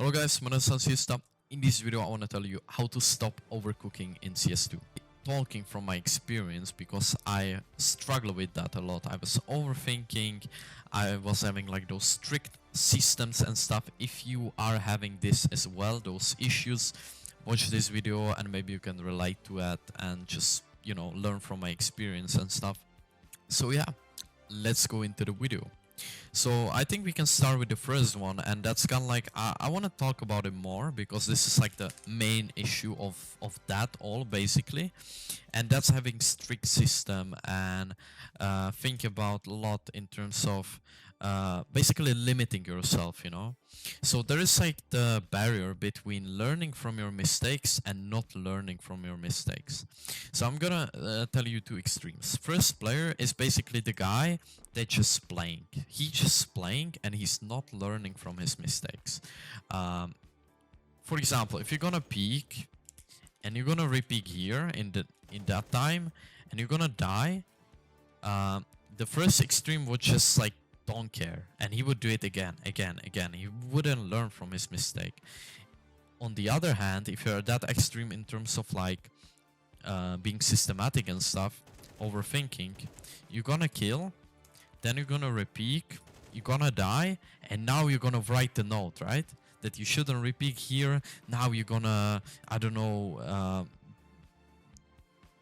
Hello guys, my name is CS2. In this video I want to tell you how to stop overcooking in CS2. Talking from my experience, because I struggle with that a lot. I was overthinking, I was having like those strict systems and stuff. If you are having this as well, those issues, watch this video and maybe you can relate to it and just, you know, learn from my experience and stuff. So yeah, let's go into the video. So I think we can start with the first one, and that's kind of like I want to talk about it more because this is like the main issue of that all basically, and that's having strict system and think about a lot in terms of basically limiting yourself, you know. So there is like the barrier between learning from your mistakes and not learning from your mistakes. So I'm gonna tell you two extremes. First player is basically the guy that just playing. He's just playing and he's not learning from his mistakes. For example, if you're gonna peek and you're gonna repeat here in that time and you're gonna die, the first extreme would just like don't care and he would do it again. He wouldn't learn from his mistake. On the other hand, if you're that extreme in terms of like being systematic and stuff, overthinking, you're gonna kill, then you're gonna repeat, you're gonna die, and now you're gonna write the note, right? That you shouldn't repeat here. Now you're gonna, I don't know,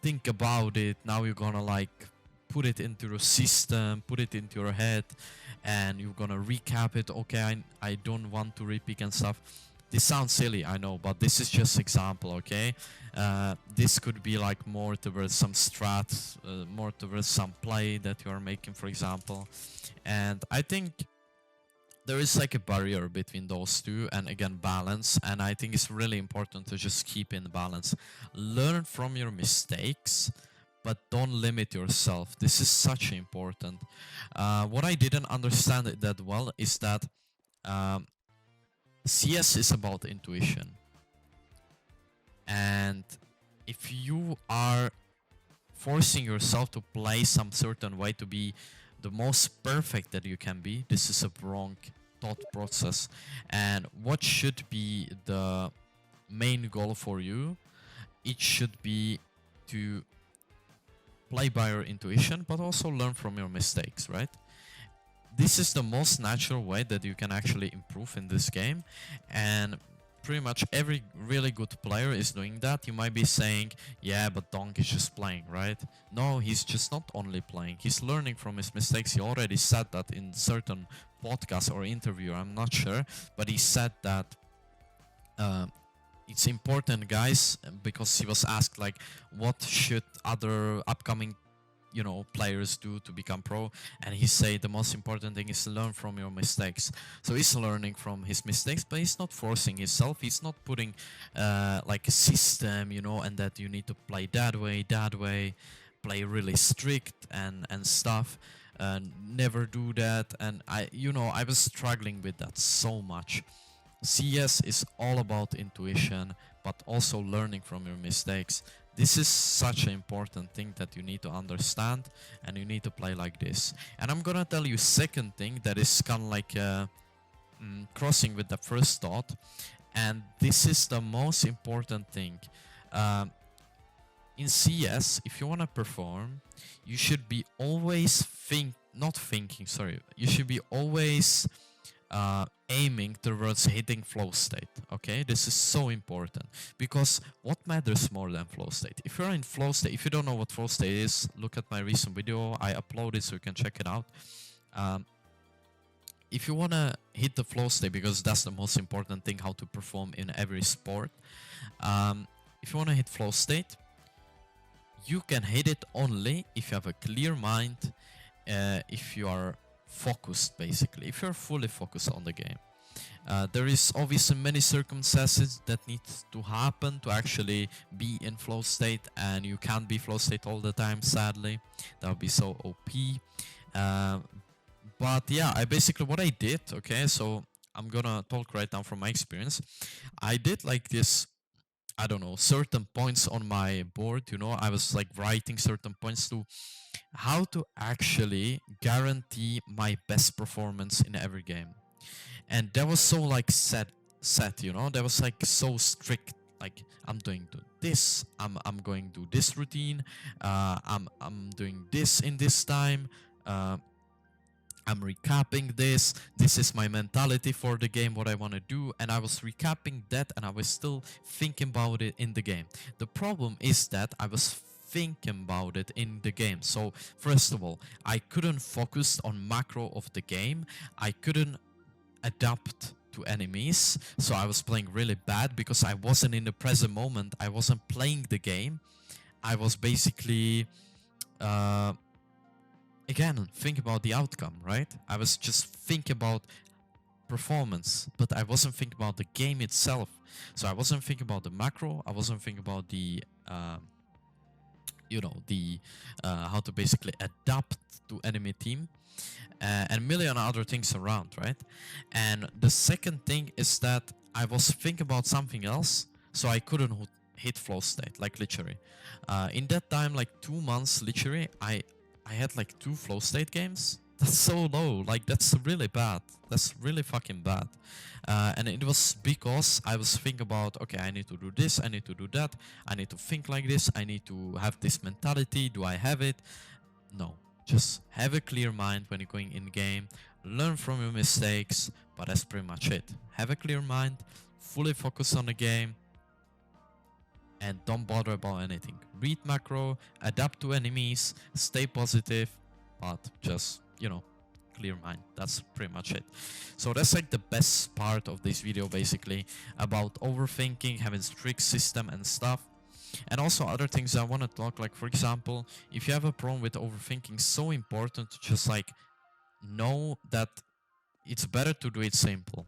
think about it. Now you're gonna like put it into a system, put it into your head, and you're gonna recap it. Okay, I don't want to repeat and stuff. This sounds silly, I know, but this is just example, okay? This could be like more towards some strats, more towards some play that you are making, for example. And I think there is like a barrier between those two, and again, balance. And I think it's really important to just keep in balance. Learn from your mistakes, but don't limit yourself. This is such important. What I didn't understand it that well is that CS is about intuition, and if you are forcing yourself to play some certain way to be the most perfect that you can be, this is a wrong thought process. And what should be the main goal for you? It should be to play by your intuition, but also learn from your mistakes, right? This is the most natural way that you can actually improve in this game, and pretty much every really good player is doing that. You might be saying, yeah, but Donk is just playing, right? No, he's just not only playing, he's learning from his mistakes. He already said that in certain podcast or interview, I'm not sure, but he said that it's important, guys, because he was asked like, what should other upcoming, you know, players do to become pro, and he said the most important thing is to learn from your mistakes. So he's learning from his mistakes, but he's not forcing himself. He's not putting like a system, you know, and that you need to play that way, play really strict and stuff. Never do that. And I was struggling with that so much. CS is all about intuition, but also learning from your mistakes. This is such an important thing that you need to understand, and you need to play like this. And I'm gonna tell you second thing that is kind of like crossing with the first thought, and this is the most important thing. In CS, if you want to perform, you should be always you should be always aiming towards hitting flow state. Okay, this is so important, because what matters more than flow state? If you're in flow state, if you don't know what flow state is, look at my recent video, I uploaded, so you can check it out. If you want to hit the flow state, because that's the most important thing, how to perform in every sport, if you want to hit flow state, you can hit it only if you have a clear mind, if you are focused, basically, if you're fully focused on the game. There is obviously many circumstances that need to happen to actually be in flow state, and you can't be flow state all the time, sadly. That would be so OP. But yeah, I basically, what I did, okay, so I'm gonna talk right now from my experience. I did like this, I don't know, certain points on my board, you know, I was like writing certain points to how to actually guarantee my best performance in every game. And that was so like set set, you know, that was like so strict. Like I'm doing this, I'm going to this routine, I'm doing this in this time, I'm recapping this. This is my mentality for the game, what I want to do. And I was recapping that and I was still thinking about it in the game. The problem is that I was thinking about it in the game. So first of all, I couldn't focus on macro of the game. I couldn't adapt to enemies. So I was playing really bad because I wasn't in the present moment. I wasn't playing the game. I was basically... again, think about the outcome, right? I was just thinking about performance, but I wasn't thinking about the game itself. So I wasn't thinking about the macro. I wasn't thinking about the, how to basically adapt to enemy team, and a million other things around, right? And the second thing is that I was thinking about something else, so I couldn't hit Flowstate, like literally. In that time, like 2 months, literally, I had like 2 Flowstate games. That's so low. Like, that's really bad. That's really fucking bad. And it was because I was thinking about, okay, I need to do this, I need to do that, I need to think like this, I need to have this mentality. Do I have it? No. Just have a clear mind when you're going in game. Learn from your mistakes, but that's pretty much it. Have a clear mind, fully focus on the game, and don't bother about anything. Read macro, adapt to enemies, stay positive, but just, clear mind. That's pretty much it. So that's like the best part of this video, basically, about overthinking, having strict system and stuff. And also other things I want to talk, like for example, if you have a problem with overthinking, so important to just like know that it's better to do it simple.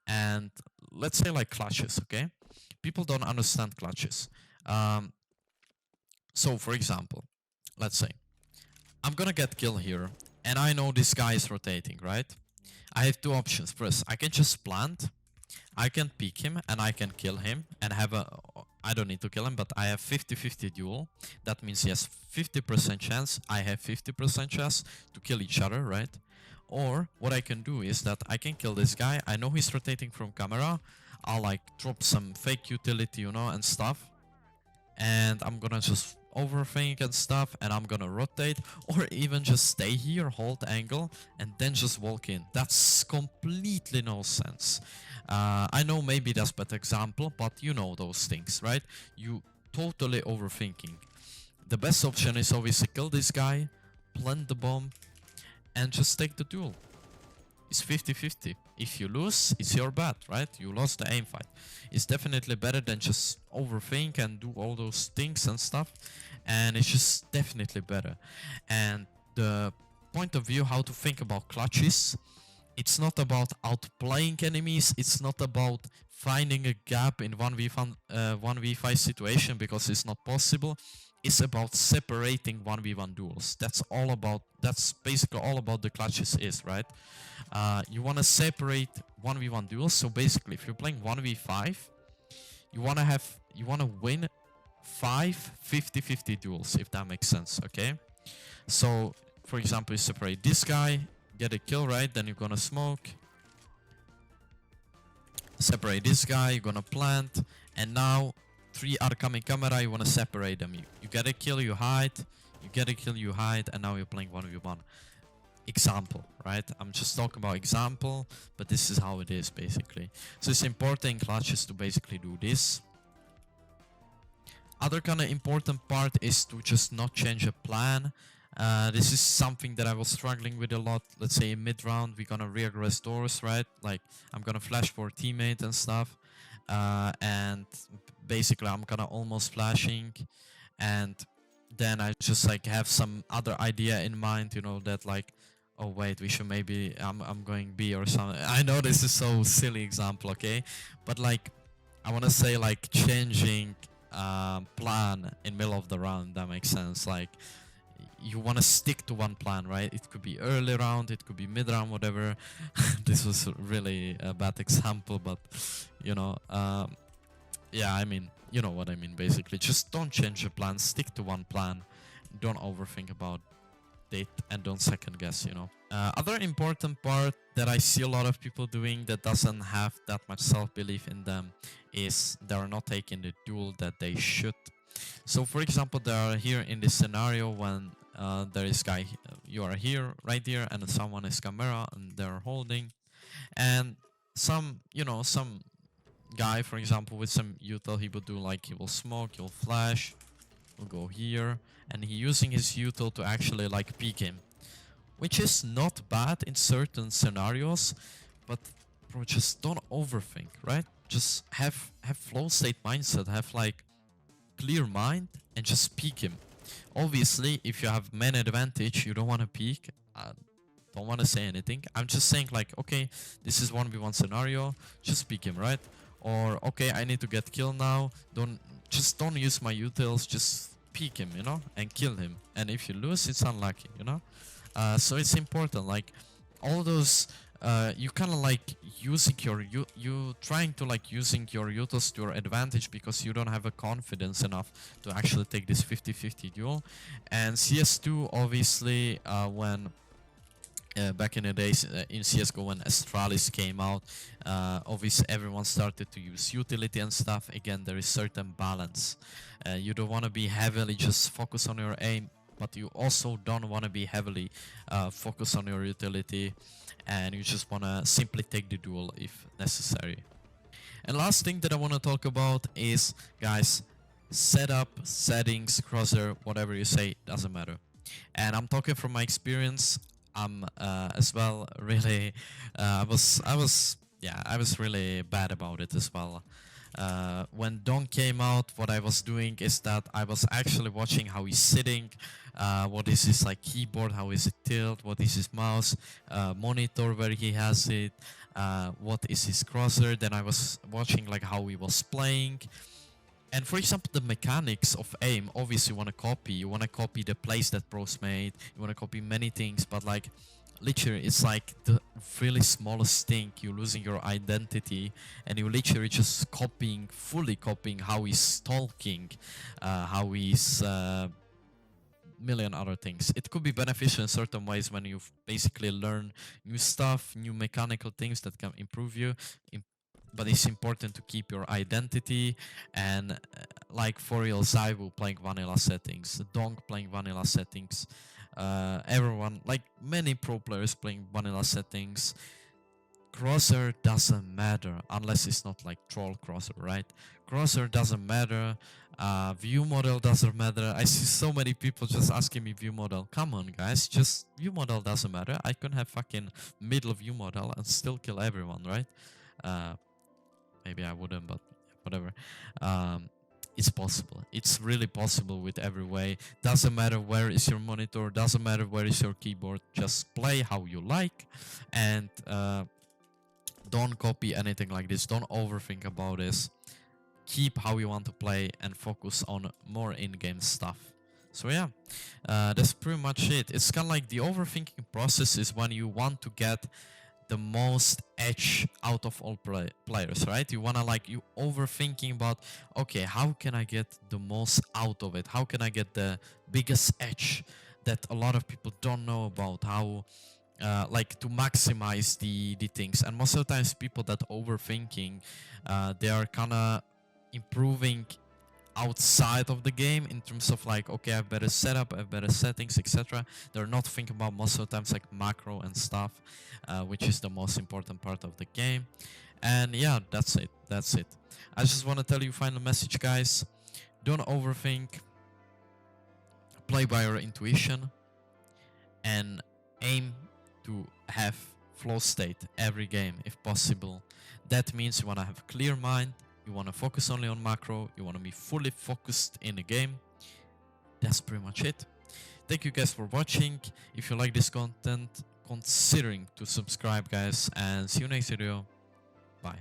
And let's say like clutches, okay? People don't understand clutches. So for example, let's say I'm gonna get killed here and I know this guy is rotating, right? I have 2 options. First, I can just plant, I can peek him and I can kill him and have a... I don't need to kill him, but I have 50-50 duel. That means he has 50% chance, I have 50% chance to kill each other, right? Or what I can do is that I can kill this guy. I know he's rotating from camera. I'll like drop some fake utility, and stuff. And I'm gonna just overthink and stuff, and I'm gonna rotate, or even just stay here, hold angle, and then just walk in. That's completely no sense. I know maybe that's bad example, but you know those things, right? You totally overthinking. The best option is obviously kill this guy, plant the bomb, and just take the duel. It's 50-50. If you lose, it's your bad, right? You lost the aim fight. It's definitely better than just overthink and do all those things and stuff. And it's just definitely better. And the point of view how to think about clutches, it's not about outplaying enemies. It's not about finding a gap in 1v5 situation, because it's not possible. It's about separating 1v1 duels. That's basically all about the clutches is, right? You want to separate 1v1 duels. So basically, if you're playing 1v5, you want to win 5 50-50 duels, if that makes sense, okay? So, for example, you separate this guy, get a kill, right? Then you're gonna smoke. Separate this guy, you're gonna plant, and now 3 are coming camera, you wanna separate them. You get a kill, you hide, you get a kill, you hide, and now you're playing 1v1. Example, right? I'm just talking about example, but this is how it is basically. So it's important in clutches to basically do this. Other kind of important part is to just not change a plan. This is something that I was struggling with a lot. Let's say in mid-round, we're gonna reaggress doors, right? Like, I'm gonna flash for teammate and stuff. And basically, I'm gonna almost flashing. And then I just like have some other idea in mind, that like, oh wait, we should maybe, I'm going B or something. I know this is so silly example, okay? But like, I wanna say like changing plan in middle of the round, that makes sense. Like, you want to stick to one plan, right? It could be early round, it could be mid round, whatever. This was really a bad example, but yeah, I mean, you know what I mean basically. Just don't change the plan, stick to one plan, don't overthink about it and don't second guess, you know. Other important part that I see a lot of people doing that doesn't have that much self-belief in them is they're not taking the duel that they should. So for example, they are here in this scenario when there is guy, you are here, right here, and someone is camera and they're holding, and some, you know, some guy, for example, with some util, he will do like, he will smoke, he'll flash, he'll go here, and he using his util to actually like peek him, which is not bad in certain scenarios, but bro, just don't overthink, right? Just have flow state mindset, have like clear mind, and just peek him. Obviously, if you have man advantage, you don't want to peek. Don't want to say anything. I'm just saying like, okay, this is 1v1 scenario, just peek him, right? Or okay, I need to get killed now. Don't use my utils, just peek him, you know, and kill him. And if you lose, it's unlucky, you know. So it's important, like all those you kind of like using your you trying to like using your utils to your advantage because you don't have a confidence enough to actually take this 50-50 duel. And CS2 obviously when back in the days in CSGO when Astralis came out, obviously everyone started to use utility and stuff. Again, there is certain balance. You don't want to be heavily just focus on your aim, but you also don't want to be heavily focused on your utility, and you just want to simply take the duel if necessary. And last thing that I want to talk about is, guys, setup, settings, crosshair, whatever you say, doesn't matter. And I'm talking from my experience. I'm as well really I was really bad about it as well. When Don came out, what I was doing is that I was actually watching how he's sitting, what is his like keyboard, how is it tilt, what is his mouse, monitor where he has it, what is his crosshair. Then I was watching like how he was playing. And for example, the mechanics of aim, obviously you want to copy. You want to copy the plays that pros made. You want to copy many things, but like literally it's like the really smallest thing. You're losing your identity, and you literally just fully copying how he's talking, how he's million other things. It could be beneficial in certain ways when you basically learn new stuff, new mechanical things that can improve you. But it's important to keep your identity. And like for real, Zaiwu playing vanilla settings, Donk playing vanilla settings, everyone, like many pro players playing vanilla settings. Crosshair doesn't matter unless it's not like troll crosshair, right? Crosshair doesn't matter. View model doesn't matter. I see so many people just asking me view model. Come on, guys, just view model doesn't matter. I can have fucking middle view model and still kill everyone, right? Maybe I wouldn't, but whatever. It's possible. It's really possible with every way. Doesn't matter where is your monitor, doesn't matter where is your keyboard. Just play how you like, and don't copy anything like this. Don't overthink about this. Keep how you want to play and focus on more in-game stuff. So yeah, that's pretty much it. It's kind of like the overthinking process is when you want to get the most edge out of all players, right? You wanna like, you overthinking about, okay, how can I get the most out of it? How can I get the biggest edge that a lot of people don't know about? How like to maximize the things. And most of the times people that overthinking, they are kind of improving outside of the game in terms of like, okay, I have better setup, I have better settings, etc. They're not thinking about most of the times like macro and stuff, which is the most important part of the game. And yeah, that's it. I just want to tell you final message, guys. Don't overthink. Play by your intuition and aim to have flow state every game if possible. That means you want to have a clear mind. You want to focus only on macro. You want to be fully focused in the game. That's pretty much it. Thank you guys for watching. If you like this content, considering to subscribe, guys, and see you next video. Bye.